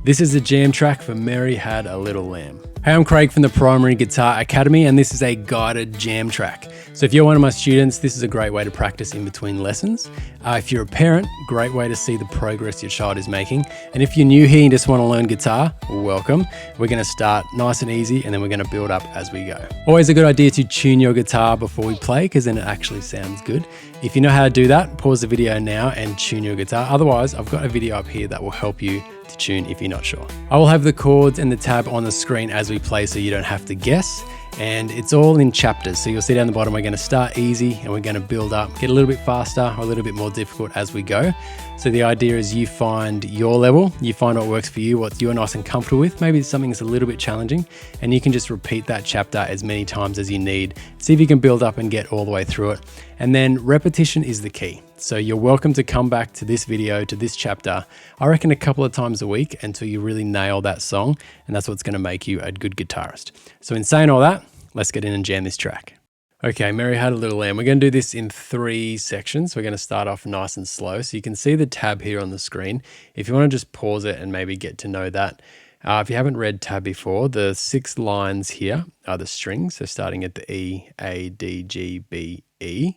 This is a jam track for Mary Had a Little Lamb. Hey, I'm Craig from the Primary Guitar Academy, and this is a guided jam track. So if you're one of my students, this is a great way to practice in between lessons. If you're a parent, great way to see the progress your child is making. And if you're new here and just want to learn guitar, welcome. We're going to start nice and easy, and then we're going to build up as we go. Always a good idea to tune your guitar before we play, because then it actually sounds good. If you know how to do that, pause the video now and tune your guitar. Otherwise, I've got a video up here that will help you to tune if you're not sure. I will have the chords and the tab on the screen as we play so you don't have to guess. And it's all in chapters. So you'll see down the bottom, we're going to start easy and we're going to build up, get a little bit faster or a little bit more difficult as we go. So the idea is you find your level, you find what works for you, what you're nice and comfortable with. Maybe it's something that's a little bit challenging, and you can just repeat that chapter as many times as you need. See if you can build up and get all the way through it. And then repetition is the key. So you're welcome to come back to this video, to this chapter, I reckon a couple of times a week until you really nail that song. And that's what's going to make you a good guitarist. So in saying all that, let's get in and jam this track. Okay, Mary Had a Little Lamb. We're going to do this in 3 sections. We're going to start off nice and slow. So you can see the tab here on the screen. If you want to just pause it and maybe get to know that. If you haven't read tab before, the 6 lines here are the strings. So starting at the E, A, D, G, B, E.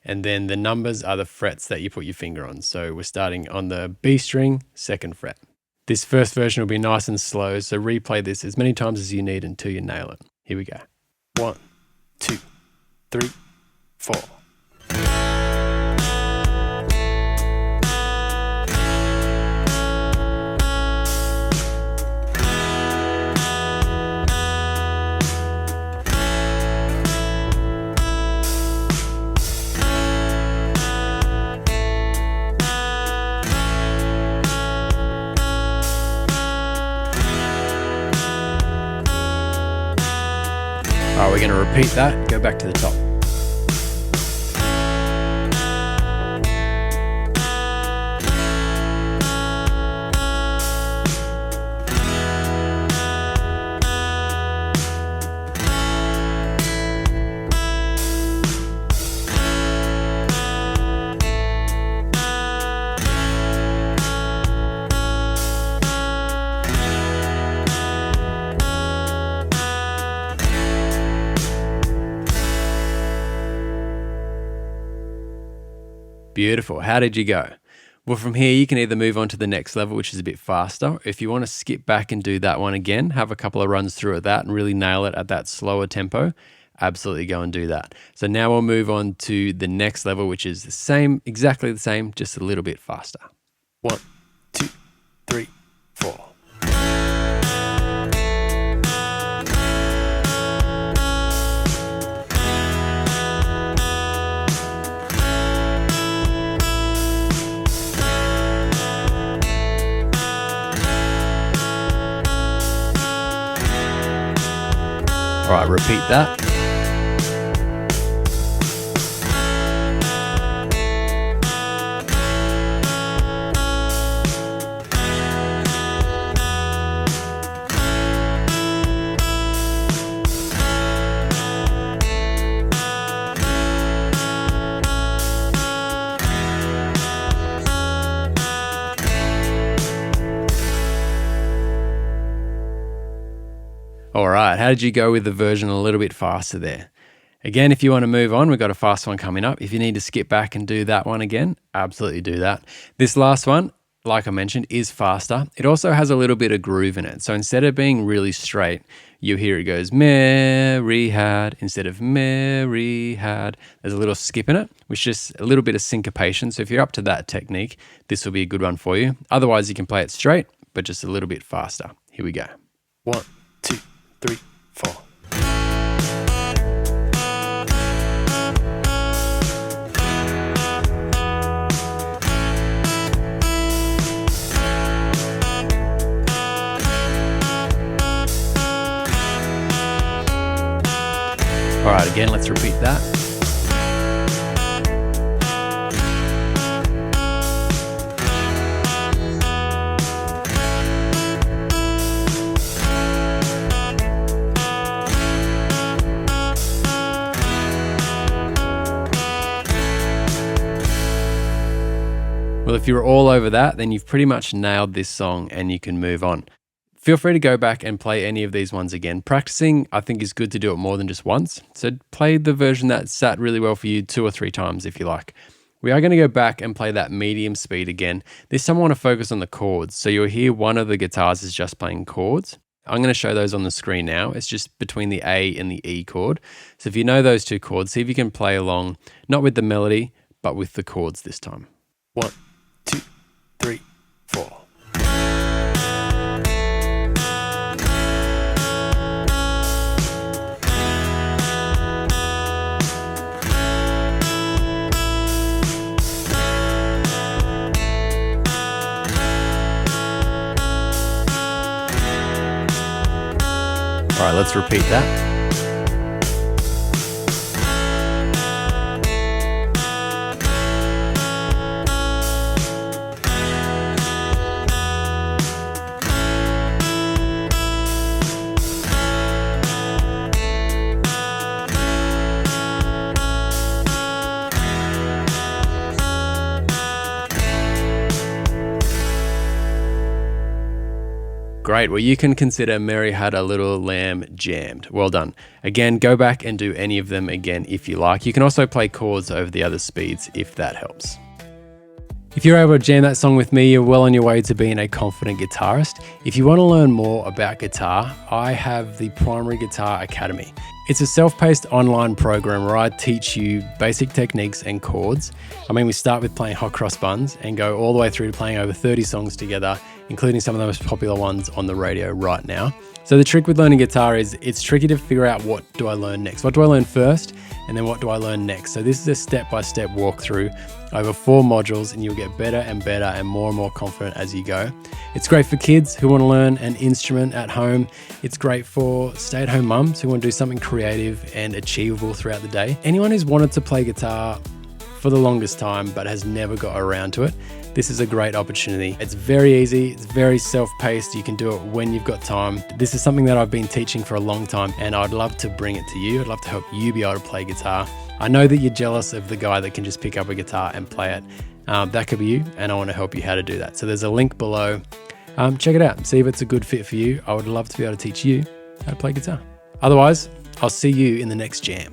And then the numbers are the frets that you put your finger on. So we're starting on the B string, 2nd fret. This first version will be nice and slow. So replay this as many times as you need until you nail it. Here we go. 1, 2, 3, 4. All right, we're going to repeat that, go back to the top. Beautiful. How did you go? Well, from here, you can either move on to the next level, which is a bit faster. If you want to skip back and do that one again, have a couple of runs through at that and really nail it at that slower tempo, absolutely go and do that. So now we'll move on to the next level, which is the same, exactly the same, just a little bit faster. 1, 2, 3, 4. All right, repeat that. All right, how did you go with the version a little bit faster there? Again, if you want to move on, we've got a fast one coming up. If you need to skip back and do that one again, absolutely do that. This last one, like I mentioned, is faster. It also has a little bit of groove in it. So instead of being really straight, you hear it goes Mary had instead of Mary had. There's a little skip in it, which is just a little bit of syncopation. So if you're up to that technique, this will be a good one for you. Otherwise, you can play it straight, but just a little bit faster. Here we go. 1, 2, 3, 4. All right, again, let's repeat that. Well, if if you're all over that, then you've pretty much nailed this song and you can move on. Feel free to go back and play any of these ones again. Practicing, I think, is good to do it more than just once. So play the version that sat really well for you 2 or 3 times if you like. We are going to go back and play that medium speed again. This time I want to focus on the chords. So you'll hear one of the guitars is just playing chords. I'm going to show those on the screen now. It's just between the A and the E chord. So if you know those 2 chords, see if you can play along, not with the melody, but with the chords this time. 1, 2, 3, 4. All right, let's repeat that. Great. Well, you can consider Mary Had a Little Lamb jammed. Well done. Again, go back and do any of them again if you like. You can also play chords over the other speeds if that helps. If you're able to jam that song with me, you're well on your way to being a confident guitarist. If you want to learn more about guitar, I have the Primary Guitar Academy. It's a self-paced online program where I teach you basic techniques and chords. We start with playing hot cross buns and go all the way through to playing over 30 songs together, including some of the most popular ones on the radio right now. So the trick with learning guitar is it's tricky to figure out what do I learn next. What do I learn first? And then what do I learn next? So this is a step-by-step walkthrough over 4 modules, and you'll get better and better and more confident as you go. It's great for kids who want to learn an instrument at home. It's great for stay-at-home mums who want to do something creative and achievable throughout the day. Anyone who's wanted to play guitar for the longest time but has never got around to it, this is a great opportunity. It's very easy, it's very self-paced, you can do it when you've got time. This is something that I've been teaching for a long time, and I'd love to bring it to you. I'd love to help you be able to play guitar. I know that you're jealous of the guy that can just pick up a guitar and play it. That could be you, and I want to help you how to do that. So there's a link below. Check it out, see if it's a good fit for you. I would love to be able to teach you how to play guitar. Otherwise, I'll see you in the next jam.